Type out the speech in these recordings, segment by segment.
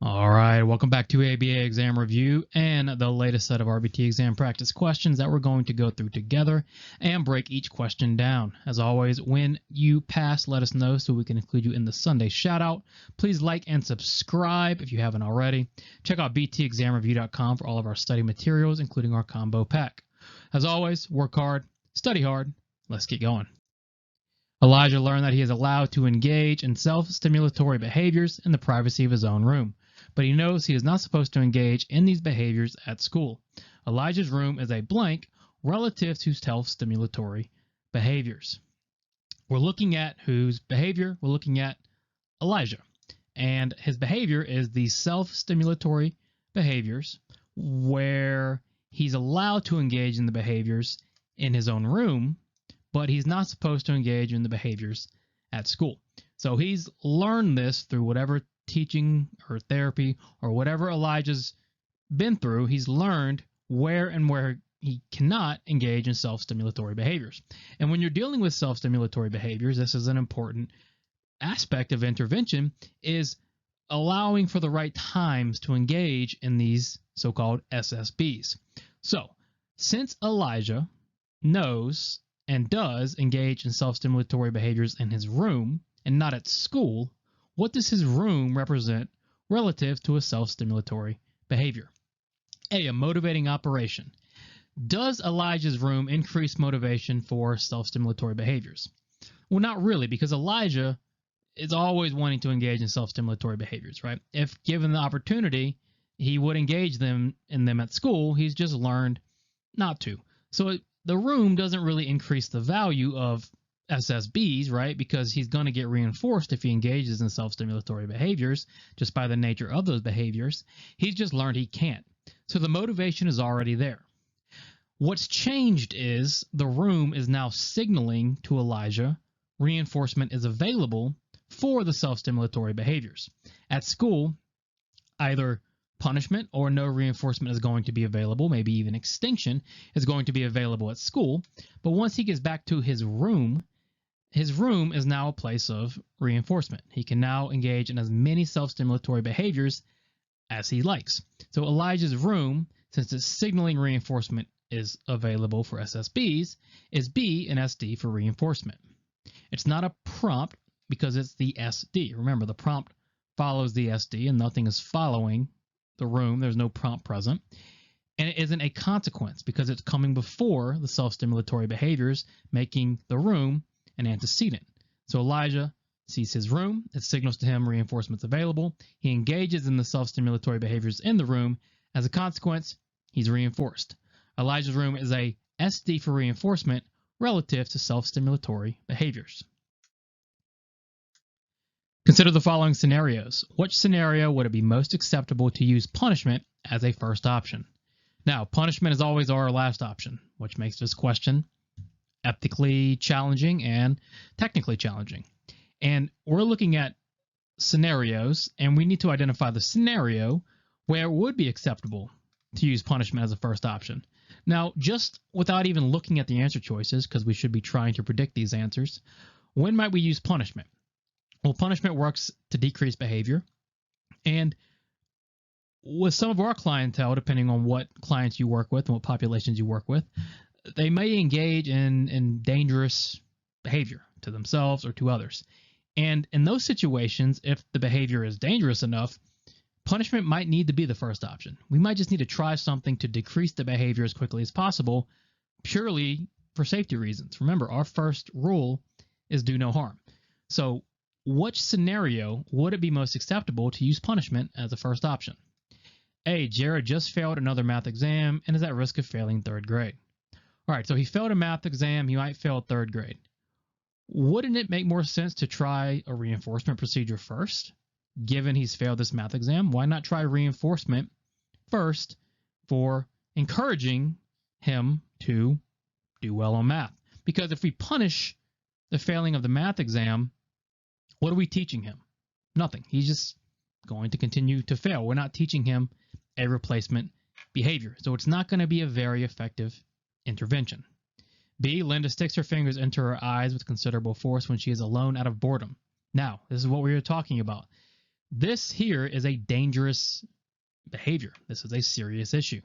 All right, welcome back to ABA exam review and the latest set of RBT exam practice questions that we're going to go through together and break each question down. As always, when you pass, let us know so we can include you in the Sunday shout out. Please like and subscribe if you haven't already. Check out btexamreview.com for all of our study materials, including our combo pack. As always, work hard, study hard. Let's get going. Elijah learned that he is allowed to engage in self-stimulatory behaviors in the privacy of his own room, but he knows he is not supposed to engage in these behaviors at school. Elijah's room is a blank relative to self-stimulatory behaviors. We're looking at whose behavior? We're looking at Elijah, and his behavior is the self-stimulatory behaviors where he's allowed to engage in the behaviors in his own room, but he's not supposed to engage in the behaviors at school. So he's learned this through whatever teaching or therapy or whatever Elijah's been through. He's learned where he cannot engage in self-stimulatory behaviors. And when you're dealing with self-stimulatory behaviors, this is an important aspect of intervention, is allowing for the right times to engage in these so-called SSBs. So since Elijah knows and does engage in self-stimulatory behaviors in his room and not at school, what does his room represent relative to a self-stimulatory behavior? A motivating operation. Does Elijah's room increase motivation for self-stimulatory behaviors? Well, not really, because Elijah is always wanting to engage in self-stimulatory behaviors, right? If given the opportunity, he would engage in them at school. He's just learned not to. So the room doesn't really increase the value of SSBs, right? Because he's going to get reinforced if he engages in self-stimulatory behaviors just by the nature of those behaviors. He's just learned he can't. So the motivation is already there. What's changed is the room is now signaling to Elijah reinforcement is available for the self-stimulatory behaviors. At school, either punishment or no reinforcement is going to be available, maybe even extinction is going to be available at school. But once he gets back to his room is now a place of reinforcement. He can now engage in as many self-stimulatory behaviors as he likes. So Elijah's room, since it's signaling reinforcement is available for SSBs, is B and SD for reinforcement. It's not a prompt because it's the SD. Remember, the prompt follows the SD and nothing is following the room. There's no prompt present. And it isn't a consequence because it's coming before the self-stimulatory behaviors, making the room an antecedent. So Elijah sees his room. It signals to him reinforcement's available. He engages in the self-stimulatory behaviors in the room. As a consequence, he's reinforced. Elijah's room is a SD for reinforcement relative to self-stimulatory behaviors. Consider the following scenarios. Which scenario would it be most acceptable to use punishment as a first option? Now, punishment is always our last option, which makes this question ethically challenging and technically challenging. And we're looking at scenarios, and we need to identify the scenario where it would be acceptable to use punishment as a first option. Now, just without even looking at the answer choices, because we should be trying to predict these answers, when might we use punishment? Well, punishment works to decrease behavior. And with some of our clientele, depending on what clients you work with and what populations you work with, they may engage in dangerous behavior to themselves or to others. And in those situations, if the behavior is dangerous enough, punishment might need to be the first option. We might just need to try something to decrease the behavior as quickly as possible, purely for safety reasons. Remember, our first rule is do no harm. So which scenario would it be most acceptable to use punishment as a first option? A, Jared just failed another math exam and is at risk of failing third grade. All right, so he failed a math exam. He might fail third grade. Wouldn't it make more sense to try a reinforcement procedure first, given he's failed this math exam? Why not try reinforcement first for encouraging him to do well on math? Because if we punish the failing of the math exam, what are we teaching him? Nothing. He's just going to continue to fail. We're not teaching him a replacement behavior. So it's not going to be a very effective intervention. B, Linda sticks her fingers into her eyes with considerable force when she is alone out of boredom. Now, this is what we were talking about. This here is a dangerous behavior. This is a serious issue.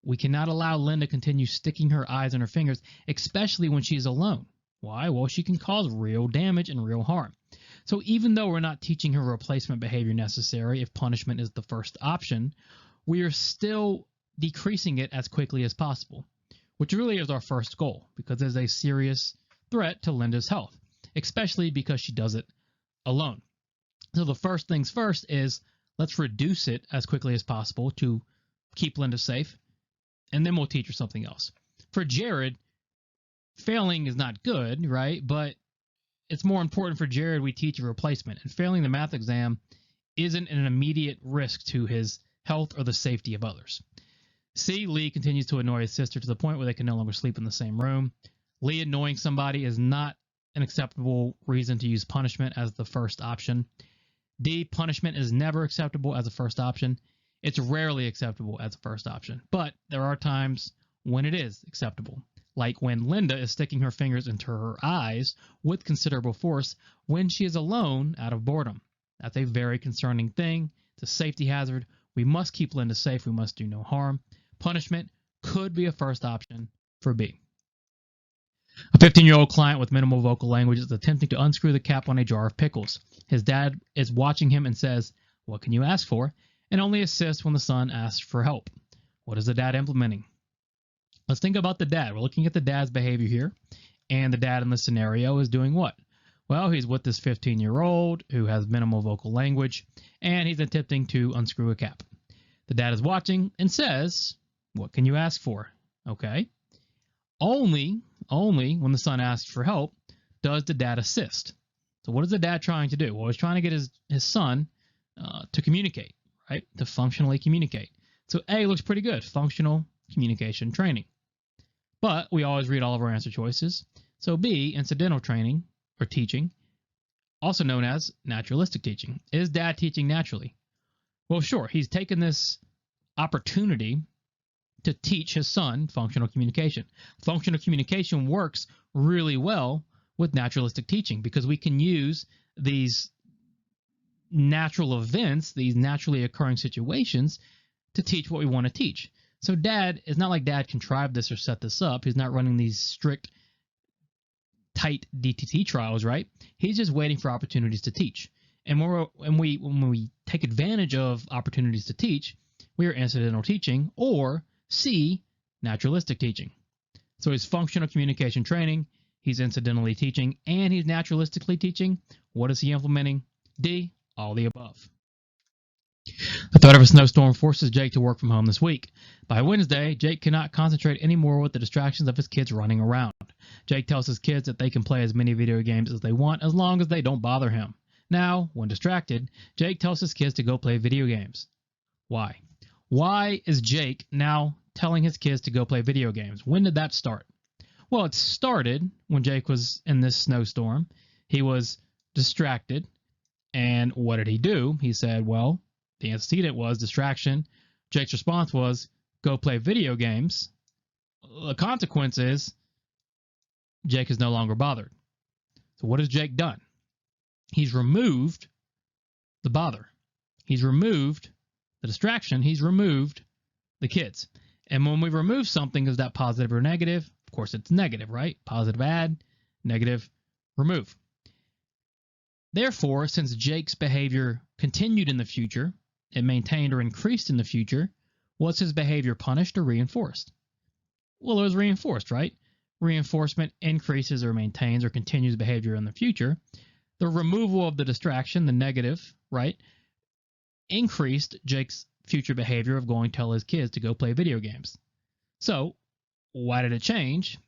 We cannot allow Linda to continue sticking her eyes on her fingers, especially when she's alone. Why? Well, she can cause real damage and real harm. So even though we're not teaching her replacement behavior necessary if punishment is the first option, we are still decreasing it as quickly as possible, which really is our first goal because there's a serious threat to Linda's health, especially because she does it alone. So the first things first is let's reduce it as quickly as possible to keep Linda safe, and then we'll teach her something else. For Jared, failing is not good, right? But it's more important for Jared we teach a replacement, and failing the math exam isn't an immediate risk to his health or the safety of others. C, Lee continues to annoy his sister to the point where they can no longer sleep in the same room. Lee annoying somebody is not an acceptable reason to use punishment as the first option. D, punishment is never acceptable as a first option. It's rarely acceptable as a first option, but there are times when it is acceptable, like when Linda is sticking her fingers into her eyes with considerable force when she is alone out of boredom. That's a very concerning thing. It's a safety hazard. We must keep Linda safe. We must do no harm. Punishment could be a first option for B. A 15-year-old client with minimal vocal language is attempting to unscrew the cap on a jar of pickles. His dad is watching him and says, "What can you ask for?" and only assists when the son asks for help. What is the dad implementing? Let's think about the dad. We're looking at the dad's behavior here, and the dad in the scenario is doing what? Well, he's with this 15-year-old who has minimal vocal language, and he's attempting to unscrew a cap. The dad is watching and says, "What can you ask for?" Okay. Only when the son asks for help does the dad assist. So what is the dad trying to do? Well, he's trying to get his son to communicate, right? To functionally communicate. So A looks pretty good, functional communication training. But we always read all of our answer choices. So B, incidental training or teaching, also known as naturalistic teaching. Is dad teaching naturally? Well, sure. He's taken this opportunity to teach his son functional communication. Functional communication works really well with naturalistic teaching because we can use these natural events, these naturally occurring situations to teach what we want to teach. So dad, it's not like dad contrived this or set this up. He's not running these strict, tight DTT trials, right? He's just waiting for opportunities to teach. And when we take advantage of opportunities to teach, we are incidental teaching, or C, naturalistic teaching. So he's functional communication training, he's incidentally teaching, and he's naturalistically teaching. What is he implementing? D, all the above. The threat of a snowstorm forces Jake to work from home this week. By Wednesday, Jake cannot concentrate anymore with the distractions of his kids running around. Jake tells his kids that they can play as many video games as they want as long as they don't bother him. Now, when distracted, Jake tells his kids to go play video games. Why? Why is Jake now telling his kids to go play video games? When did that start? Well, it started when Jake was in this snowstorm. He was distracted, and what did he do? He said, well, the antecedent was distraction. Jake's response was, go play video games. The consequence is Jake is no longer bothered. So what has Jake done? He's removed the bother. He's removed the distraction. He's removed the kids. And when we remove something, is that positive or negative? Of course, it's negative, right? Positive add, negative remove. Therefore, since Jake's behavior continued in the future, it maintained or increased in the future, was his behavior punished or reinforced? Well, it was reinforced, right? Reinforcement increases or maintains or continues behavior in the future. The removal of the distraction, the negative, right, increased Jake's future behavior of going to tell his kids to go play video games. So, why did it change?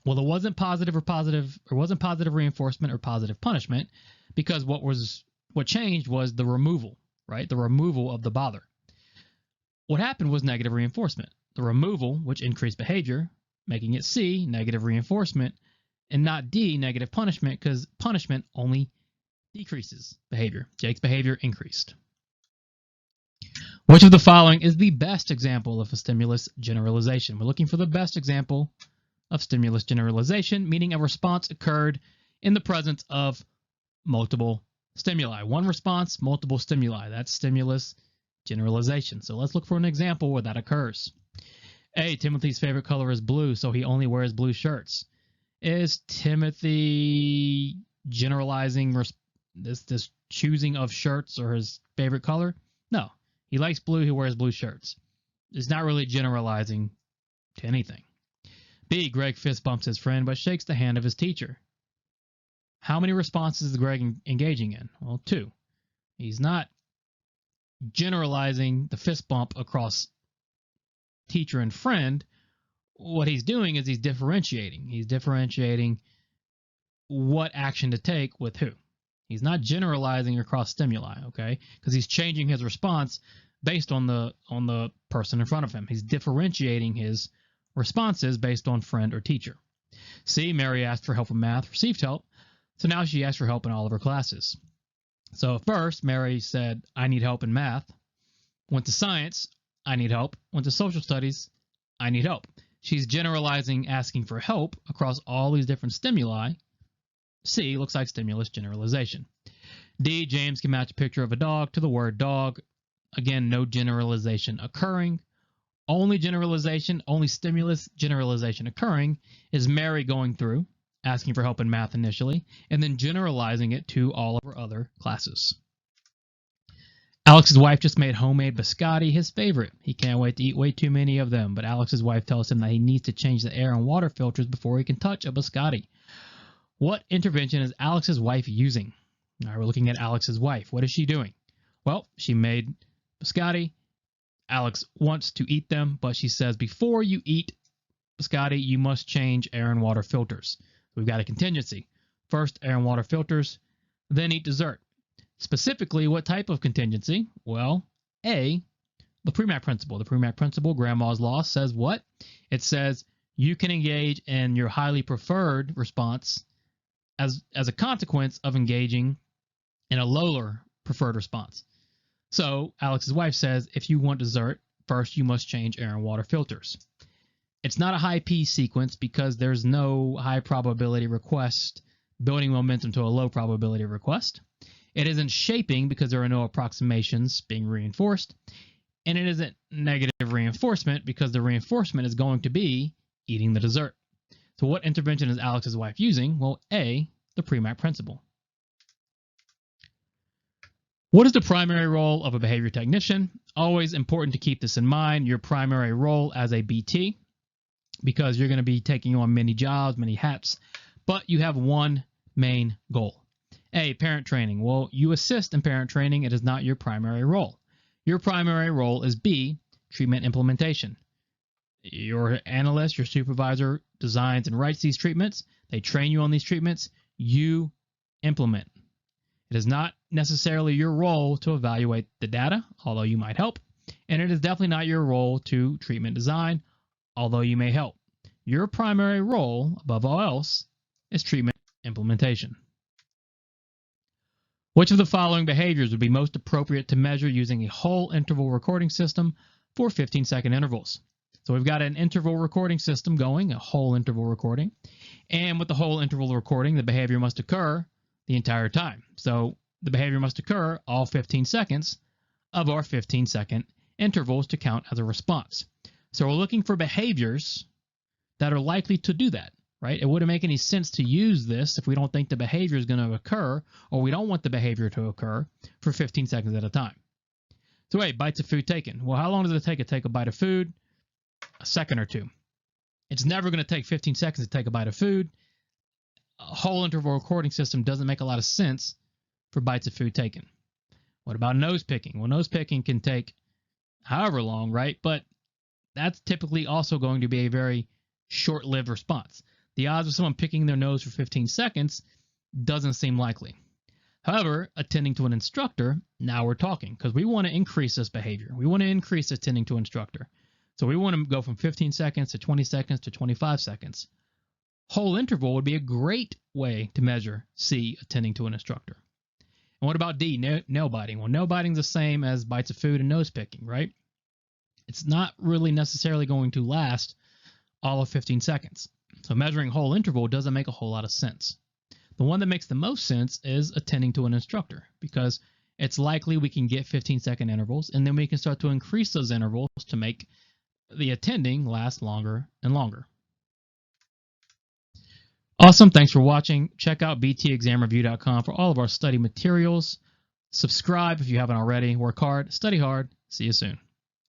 Well, it wasn't positive reinforcement or positive punishment, because what changed was the removal, right? The removal of the bother. What happened was negative reinforcement. The removal, which increased behavior, making it C, negative reinforcement, and not D, negative punishment, because punishment only decreases behavior. Jake's behavior increased. Which of the following is the best example of a stimulus generalization? We're looking for the best example of stimulus generalization, meaning a response occurred in the presence of multiple Stimuli. One response, multiple stimuli. That's stimulus generalization. So let's look for an example where that occurs. A, Timothy's favorite color is blue, so he only wears blue shirts. Is Timothy generalizing this choosing of shirts or his favorite color? No. He likes blue, he wears blue shirts. It's not really generalizing to anything. B, Greg fist bumps his friend but shakes the hand of his teacher. How many responses is Greg engaging in? Well, 2. He's not generalizing the fist bump across teacher and friend. What he's doing is he's differentiating. He's differentiating what action to take with who. He's not generalizing across stimuli, okay? Because he's changing his response based on the person in front of him. He's differentiating his responses based on friend or teacher. C, Mary asked for help in math, received help, so now she asked for help in all of her classes. So first, Mary said, I need help in math. Went to science, I need help. Went to social studies, I need help. She's generalizing, asking for help across all these different stimuli. C, looks like stimulus generalization. D, James can match a picture of a dog to the word dog. Again, no generalization occurring. Only generalization, only stimulus generalization occurring is Mary going through, asking for help in math initially, and then generalizing it to all of her other classes. Alex's wife just made homemade biscotti his favorite. He can't wait to eat way too many of them, but Alex's wife tells him that he needs to change the air and water filters before he can touch a biscotti. What intervention is Alex's wife using? All right, we're looking at Alex's wife. What is she doing? Well, she made biscotti. Alex wants to eat them, but she says before you eat biscotti, you must change air and water filters. We've got a contingency. First, air and water filters, then eat dessert. Specifically, what type of contingency? Well, A, the Premack principle. The Premack principle, Grandma's law, says what? It says you can engage in your highly preferred response as a consequence of engaging in a lower preferred response. So Alex's wife says if you want dessert, first you must change air and water filters. It's not a high P sequence because there's no high probability request building momentum to a low probability request. It isn't shaping because there are no approximations being reinforced. And it isn't negative reinforcement because the reinforcement is going to be eating the dessert. So what intervention is Alex's wife using? Well, A, the Premack principle. What is the primary role of a behavior technician? Always important to keep this in mind. Your primary role as a BT, because you're going to be taking on many jobs, many hats, but you have one main goal. A, parent training. Well, you assist in parent training. It is not your primary role. Your primary role is B, treatment implementation. Your analyst, your supervisor designs and writes these treatments. They train you on these treatments. You implement. It is not necessarily your role to evaluate the data, although you might help. And it is definitely not your role to treatment design, although you may help. Your primary role, above all else, is treatment implementation. Which of the following behaviors would be most appropriate to measure using a whole interval recording system for 15-second intervals? So we've got an interval recording system going, a whole interval recording. And with the whole interval recording, the behavior must occur the entire time. So the behavior must occur all 15 seconds of our 15-second intervals to count as a response. So we're looking for behaviors that are likely to do that, right? It wouldn't make any sense to use this if we don't think the behavior is going to occur, or we don't want the behavior to occur for 15 seconds at a time. So A, bites of food taken. Well, how long does it take to take a bite of food? A second or two. It's never going to take 15 seconds to take a bite of food. A whole interval recording system doesn't make a lot of sense for bites of food taken. What about nose picking? Well, nose picking can take however long, right? But that's typically also going to be a very short-lived response. The odds of someone picking their nose for 15 seconds doesn't seem likely. However, attending to an instructor, now we're talking, because we want to increase this behavior. We want to increase attending to instructor. So we want to go from 15 seconds to 20 seconds to 25 seconds. Whole interval would be a great way to measure C, attending to an instructor. And what about D, nail biting? Well, nail biting is the same as bites of food and nose picking, right? It's not really necessarily going to last all of 15 seconds. So measuring whole interval doesn't make a whole lot of sense. The one that makes the most sense is attending to an instructor, because it's likely we can get 15-second intervals, and then we can start to increase those intervals to make the attending last longer and longer. Awesome. Thanks for watching. Check out btexamreview.com for all of our study materials. Subscribe if you haven't already. Work hard, study hard. See you soon.